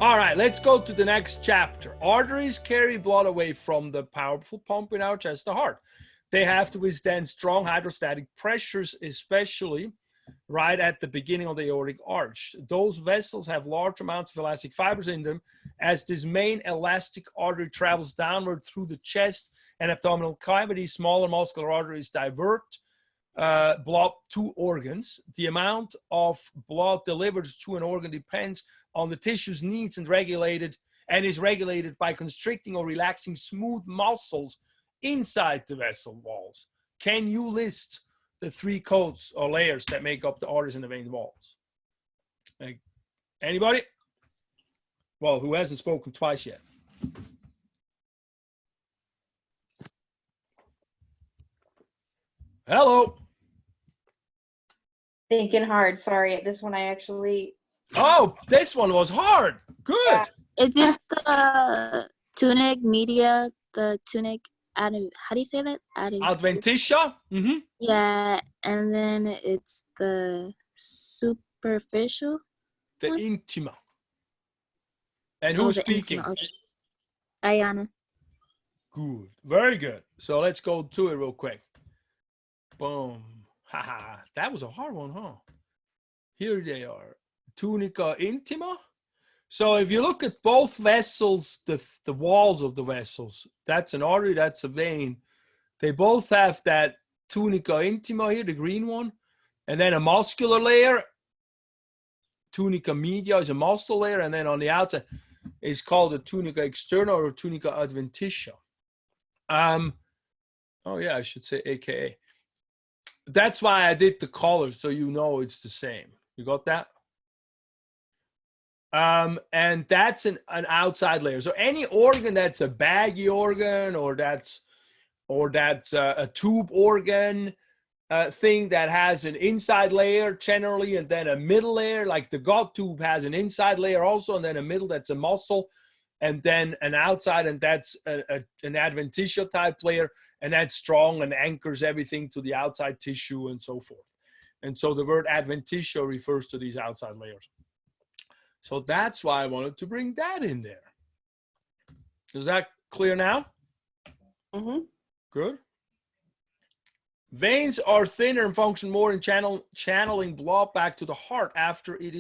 All right, let's go to the next chapter. Arteries carry blood away from the powerful pump in our chest, the heart. They have to withstand strong hydrostatic pressures, especially right at the beginning of the aortic arch. Those vessels have large amounts of elastic fibers in them. As this main elastic artery travels downward through the chest and abdominal cavity, smaller muscular arteries divert blood to organs. The amount of blood delivered to an organ depends on the tissue's needs and is regulated by constricting or relaxing smooth muscles inside the vessel walls. Can you list the three coats or layers that make up the arteries and the vein walls? Anybody? Well, who hasn't spoken twice yet? Hello. Thinking hard. Sorry, this one I actually. Oh, this one was hard. Good. Yeah. Is it the tunic media, the tunic, how do you say that? Adventitia? Mm-hmm. Yeah, and then it's the superficial. The one? Intima. And who's speaking? Intima. Okay. Ayana. Good. Very good. So let's go to it real quick. Boom. Haha. That was a hard one, huh? Here they are. Tunica intima. So if you look at both vessels, the walls of the vessels, that's an artery, that's a vein. They both have that tunica intima here, the green one, and then a muscular layer. Tunica media is a muscle layer, and then on the outside is called the tunica externa or tunica adventitia. Oh yeah, I should say AKA. That's why I did the colors, so you know it's the same. You got that? And that's an outside layer. So any organ that's a baggy organ or that's a tube organ thing that has an inside layer generally, and then a middle layer, like the gut tube has an inside layer also, and then a middle that's a muscle, and then an outside, and that's an adventitia type layer, and that's strong and anchors everything to the outside tissue and so forth. And so the word adventitia refers to these outside layers. So that's why I wanted to bring that in there. Is that clear now? Mm-hmm. Good. Veins are thinner and function more in channeling blood back to the heart after it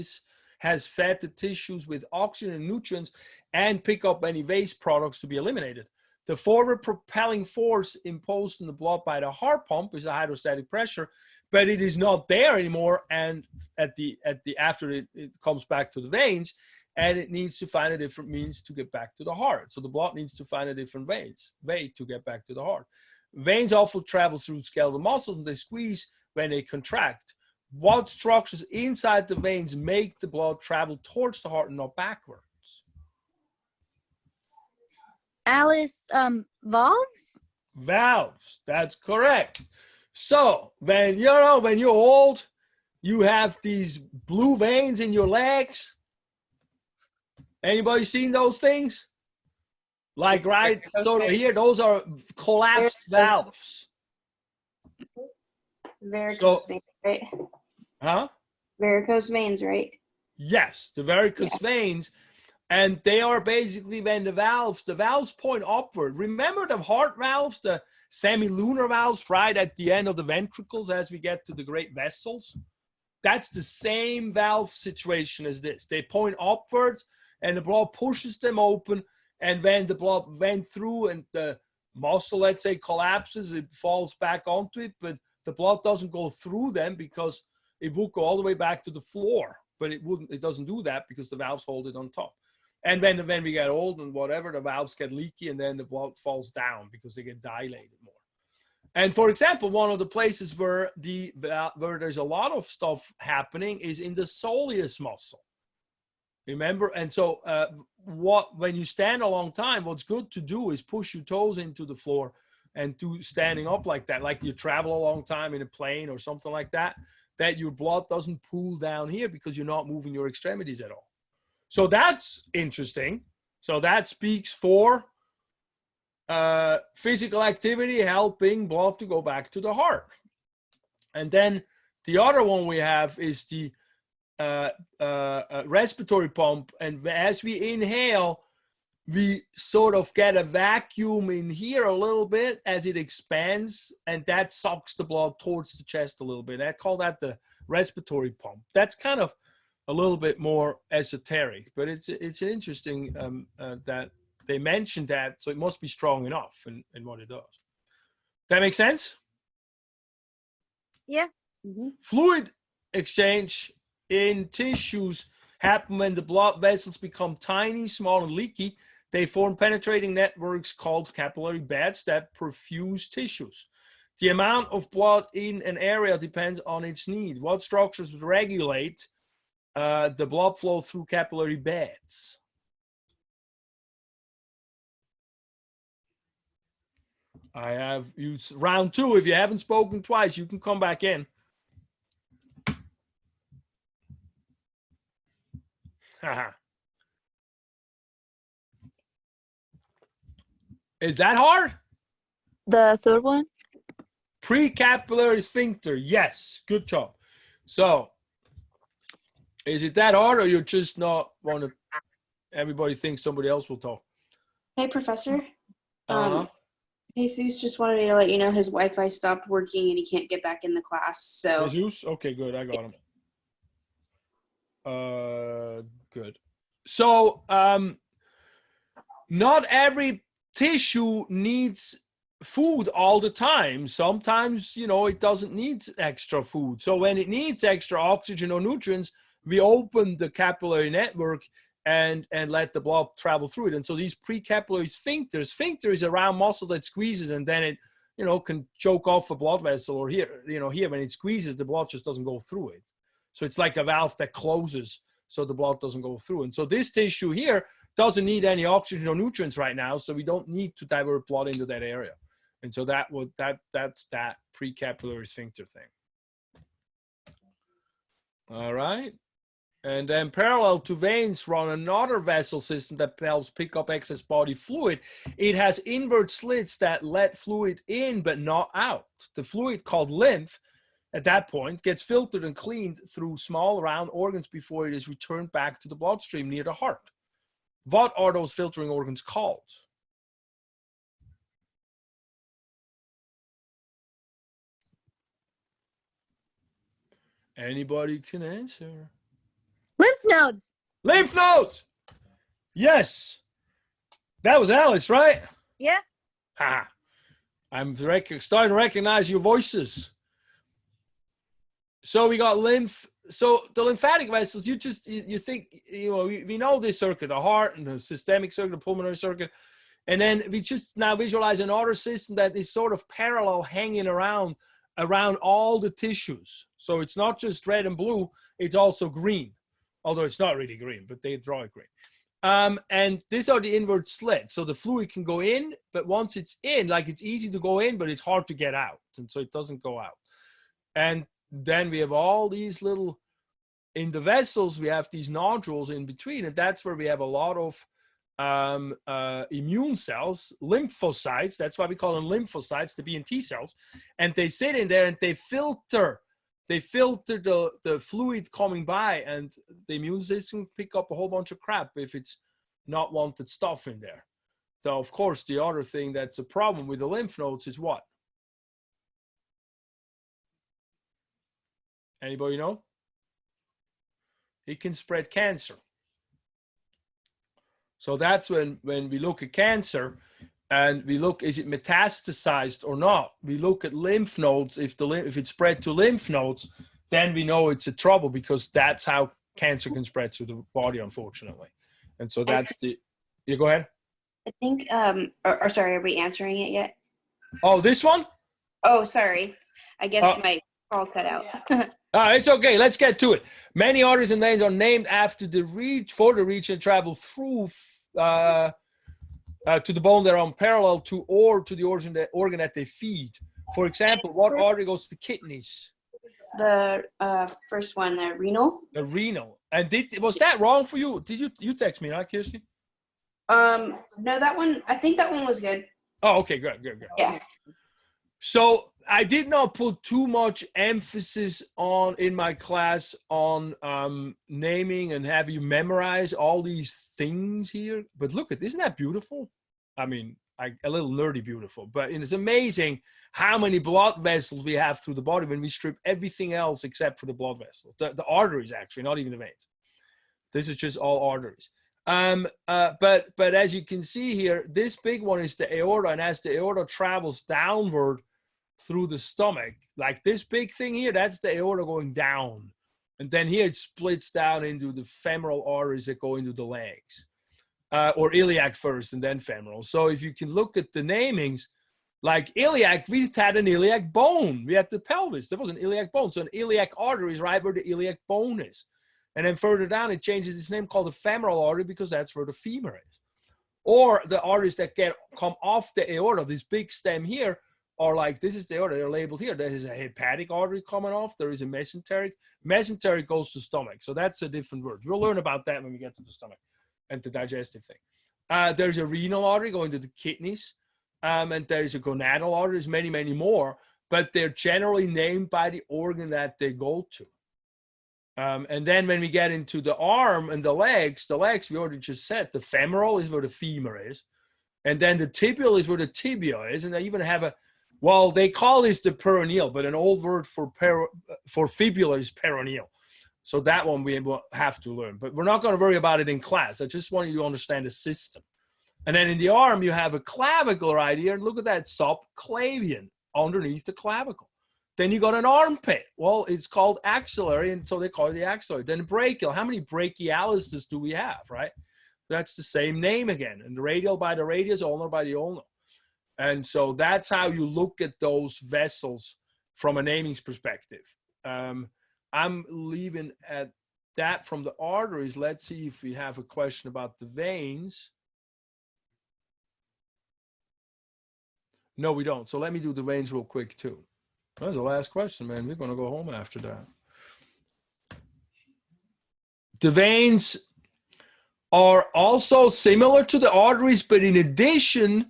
has fed the tissues with oxygen and nutrients and pick up any waste products to be eliminated. The forward propelling force imposed in the blood by the heart pump is a hydrostatic pressure, but it is not there anymore. And after it comes back to the veins, and it needs to find a different means to get back to the heart. So the blood needs to find a different way to get back to the heart. Veins often travel through skeletal muscles and they squeeze when they contract. What structures inside the veins make the blood travel towards the heart and not backwards? Alice, valves? Valves, that's correct. So when you're old, you have these blue veins in your legs. Anybody seen those things? Like right, so here, those are collapsed valves. Varicose veins, right? Huh? Varicose veins, right? Yes, the varicose veins. And they are basically when the valves point upward. Remember the heart valves, the semilunar valves right at the end of the ventricles as we get to the great vessels? That's the same valve situation as this. They point upwards and the blood pushes them open. And when the blood went through and the muscle, let's say, collapses, it falls back onto it, but the blood doesn't go through them because it would go all the way back to the floor. But it doesn't do that because the valves hold it on top. And when we get old and whatever, the valves get leaky and then the blood falls down because they get dilated more. And for example, one of the places where there's a lot of stuff happening is in the soleus muscle. Remember? And so when you stand a long time, what's good to do is push your toes into the floor and do standing up like that, like you travel a long time in a plane or something like that, that your blood doesn't pool down here because you're not moving your extremities at all. So that's interesting. So that speaks for physical activity helping blood to go back to the heart. And then the other one we have is the respiratory pump, and as we inhale, we sort of get a vacuum in here a little bit as it expands, and that sucks the blood towards the chest a little bit. I call that the respiratory pump. That's kind of a little bit more esoteric, but it's interesting that they mentioned that, so it must be strong enough in what it does. That makes sense? Yeah. Mm-hmm. Fluid exchange in tissues happen when the blood vessels become tiny, small, and leaky. They form penetrating networks called capillary beds that perfuse tissues. The amount of blood in an area depends on its need. What structures regulate the blood flow through capillary beds? I have used round 2. If you haven't spoken twice, you can come back in. Is that hard? The third one? Precapillary sphincter. Yes, good job. So, is it that hard, or you just not want to? Everybody thinks somebody else will talk. Hey, Professor. Uh-huh. Jesus just wanted me to let you know his Wi-Fi stopped working and he can't get back in the class. So. Jesus? Okay, good. I got him. Good. So, not every tissue needs food all the time. Sometimes, it doesn't need extra food. So when it needs extra oxygen or nutrients, we open the capillary network and let the blood travel through it. And so these precapillary sphincters, sphincter is a round muscle that squeezes, and then it, can choke off a blood vessel, or here when it squeezes, the blood just doesn't go through it. So it's like a valve that closes so the blood doesn't go through. And so this tissue here doesn't need any oxygen or nutrients right now, so we don't need to divert blood into that area. And so that's that precapillary sphincter thing. All right. And then parallel to veins run another vessel system that helps pick up excess body fluid. It has invert slits that let fluid in but not out. The fluid, called lymph, at that point gets filtered and cleaned through small round organs before it is returned back to the bloodstream near the heart. What are those filtering organs called? Anybody can answer. Lymph nodes. Lymph nodes. Yes. That was Alice, right? Yeah. Ha. I'm starting to recognize your voices. So we got lymph. So the lymphatic vessels, you think, we know this circuit, the heart and the systemic circuit, the pulmonary circuit. And then we just now visualize another system that is sort of parallel, hanging around all the tissues. So it's not just red and blue, it's also green. Although it's not really green, but they draw it green. And these are the invert slits. So the fluid can go in, but once it's in, like, it's easy to go in, but it's hard to get out. And so it doesn't go out. And then we have all these little, in the vessels, we have these nodules in between. And that's where we have a lot of immune cells, lymphocytes. That's why we call them lymphocytes, the B and T cells. And they sit in there and they filter the fluid coming by, and the immune system pick up a whole bunch of crap if it's not wanted stuff in there. So, of course, the other thing that's a problem with the lymph nodes is what? Anybody know? It can spread cancer. So that's when we look at cancer, and we look, is it metastasized or not? We look at lymph nodes. If it's spread to lymph nodes, then we know it's a trouble, because that's how cancer can spread through the body, unfortunately. And so that's you go ahead. I think, or sorry, are we answering it yet? Oh, this one? Oh, sorry. I guess my call cut out. It's okay. Let's get to it. Many arteries and veins are named after the region travel through to the bone they're on, parallel to, or to the organ that they feed. For example, what artery goes to the kidneys? The first one, the renal. The renal. And was that wrong for you? Did you text me, right, Kirsty? No, that one, I think that one was good. Oh, okay, good. Yeah. So I did not put too much emphasis on in my class on naming and have you memorize all these things here. But look at, isn't that beautiful? I mean, a little nerdy beautiful, but it's amazing how many blood vessels we have through the body when we strip everything else except for the blood vessels, the arteries actually, not even the veins. This is just all arteries. But as you can see here, this big one is the aorta, and as the aorta travels downward through the stomach, like this big thing here, that's the aorta going down. And then here it splits down into the femoral arteries that go into the legs, or iliac first and then femoral. So if you can look at the namings, like iliac, we had an iliac bone. We had the pelvis. There was an iliac bone. So an iliac artery is right where the iliac bone is. And then further down, it changes its name called the femoral artery because that's where the femur is. Or the arteries that come off the aorta, this big stem here, are like, this is the aorta, they're labeled here. There is a hepatic artery coming off. There is a mesenteric. Mesenteric goes to stomach. So that's a different word. We'll learn about that when we get to the stomach and the digestive thing. There's a renal artery going to the kidneys. And there's a gonadal artery. There's many, many more. But they're generally named by the organ that they go to. And then when we get into the arm and the legs, we already just said, the femoral is where the femur is. And then the tibial is where the tibia is. And they even have a, well, they call this the peroneal, but an old word for fibula is peroneal. So that one we will have to learn. But we're not going to worry about it in class. I just want you to understand the system. And then in the arm, you have a clavicle right here. And look at that, subclavian, underneath the clavicle. Then you got an armpit. Well, it's called axillary, and so they call it the axillary. Then brachial. How many brachialises do we have, right? That's the same name again. And the radial by the radius, ulnar by the ulnar. And so that's how you look at those vessels from a namings perspective. I'm leaving at that from the arteries. Let's see if we have a question about the veins. No, we don't. So let me do the veins real quick too. That's the last question, man. We're going to go home after that. The veins are also similar to the arteries, but in addition,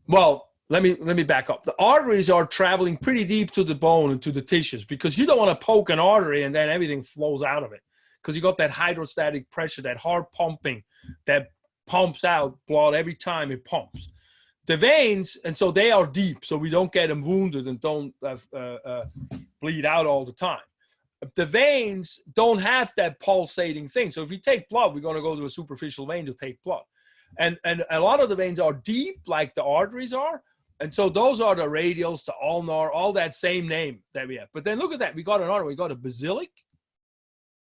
well, let me back up. The arteries are traveling pretty deep to the bone and to the tissues because you don't want to poke an artery and then everything flows out of it because you got that hydrostatic pressure, that hard pumping that pumps out blood every time it pumps. The veins, and so they are deep, so we don't get them wounded and don't bleed out all the time. The veins don't have that pulsating thing. So if you take blood, we're going to go to a superficial vein to take blood. And a lot of the veins are deep, like the arteries are. And so those are the radials, the ulnar, all that same name that we have. But then look at that. We got another. We got a basilic.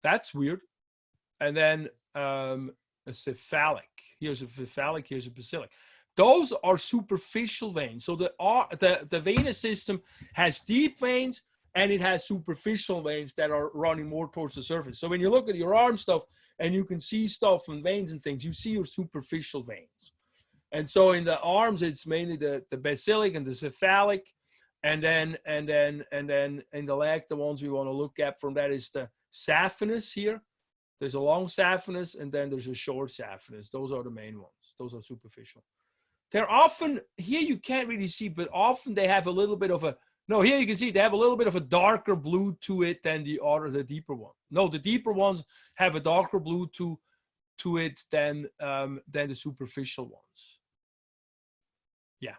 That's weird. And then a cephalic. Here's a cephalic. Here's a basilic. Those are superficial veins. So the venous system has deep veins and it has superficial veins that are running more towards the surface. So when you look at your arm stuff and you can see stuff and veins and things, you see your superficial veins. And so in the arms, it's mainly the basilic and the cephalic. And then in the leg, the ones we want to look at from that is the saphenous here. There's a long saphenous and then there's a short saphenous. Those are the main ones. Those are superficial. They're often, here you can't really see, but often they have a little bit of a, no, here you can see they have a little bit of a darker blue to it than the deeper one. No, the deeper ones have a darker blue to it than the superficial ones. Yeah.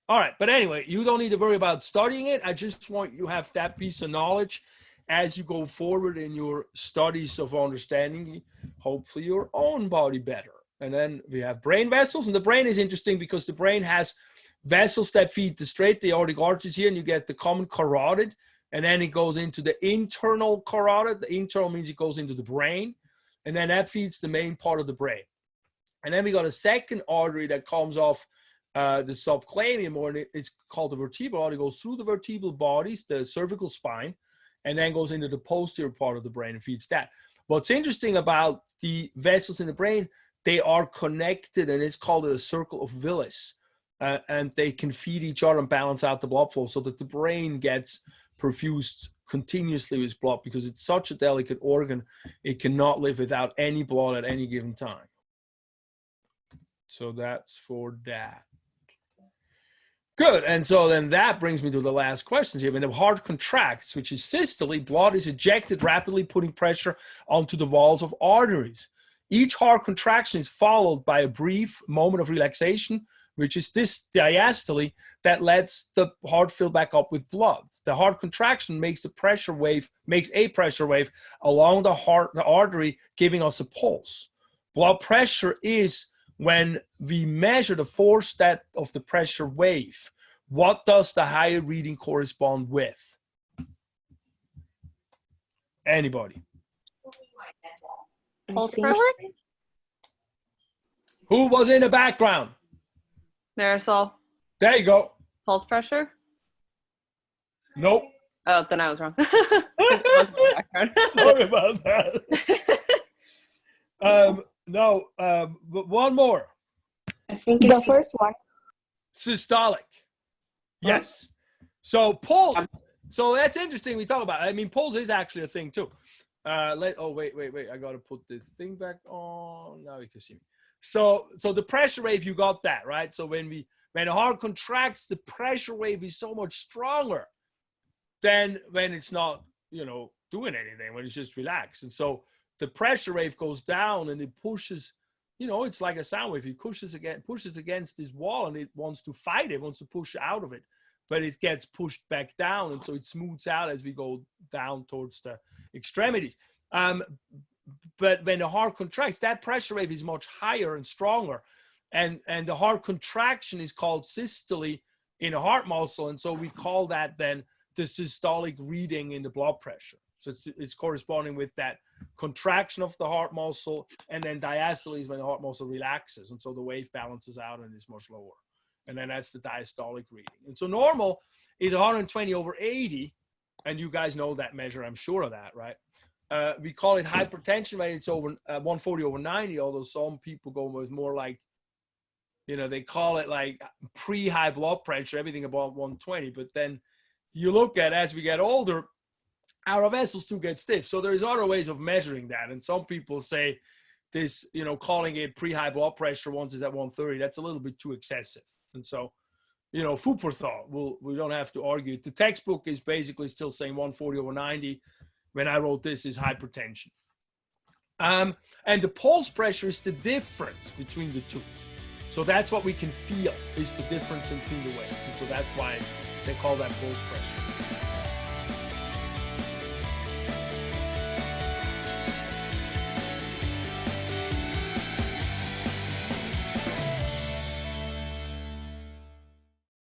All right, but anyway, you don't need to worry about studying it. I just want you to have that piece of knowledge as you go forward in your studies of understanding, hopefully, your own body better. And then we have brain vessels, and the brain is interesting because the brain has vessels that feed the aortic arteries here, and you get the common carotid, and then it goes into the internal carotid. The internal means it goes into the brain, and then that feeds the main part of the brain. And then we got a second artery that comes off the subclavian, or it's called the vertebral artery. It goes through the vertebral bodies, the cervical spine, and then goes into the posterior part of the brain and feeds that. What's interesting about the vessels in the brain, they are connected, and it's called a circle of Willis. And they can feed each other and balance out the blood flow so that the brain gets perfused continuously with blood because it's such a delicate organ. It cannot live without any blood at any given time. So that's for that. Good. And so then that brings me to the last questions here. When the heart contracts, which is systole, blood is ejected rapidly, putting pressure onto the walls of arteries. Each heart contraction is followed by a brief moment of relaxation, which is this diastole that lets the heart fill back up with blood. The heart contraction makes a pressure wave along the artery, giving us a pulse. Blood pressure is when we measure the force of the pressure wave. What does the higher reading correspond with? Anybody? Pulse think- pressure? Who was in the background? Marisol. There you go. Pulse pressure? Nope. Oh, then I was wrong. Sorry about that. No, but one more. I think The it's first one. Systolic. Yes. So pulse. So that's interesting. We talk about it. I mean, pulse is actually a thing too. Wait. I got to put this thing back on. Now you can see me. So the pressure wave, you got that, right? So when the heart contracts, the pressure wave is so much stronger than when it's not, doing anything, when it's just relaxed. And so the pressure wave goes down and it pushes, it's like a sound wave. It pushes against this wall and it wants to fight it, wants to push out of it, but it gets pushed back down. And so it smooths out as we go down towards the extremities. But when the heart contracts, that pressure wave is much higher and stronger. And the heart contraction is called systole in a heart muscle. And so we call that then the systolic reading in the blood pressure. So it's corresponding with that contraction of the heart muscle, and then diastole is when the heart muscle relaxes. And so the wave balances out and is much lower. And then that's the diastolic reading. And so normal is 120/80. And you guys know that measure, I'm sure of that, right? We call it hypertension when it's over 140/90, although some people go with more like, they call it like pre-high blood pressure, everything above 120. But then you look at, as we get older, our vessels do get stiff. So there's other ways of measuring that. And some people say this, calling it pre-high blood pressure once it's at 130, that's a little bit too excessive. And so, food for thought. We don't have to argue. The textbook is basically still saying 140/90. When I wrote this is hypertension. And the pulse pressure is the difference between the two. So that's what we can feel is the difference between the waves. And so that's why they call that pulse pressure.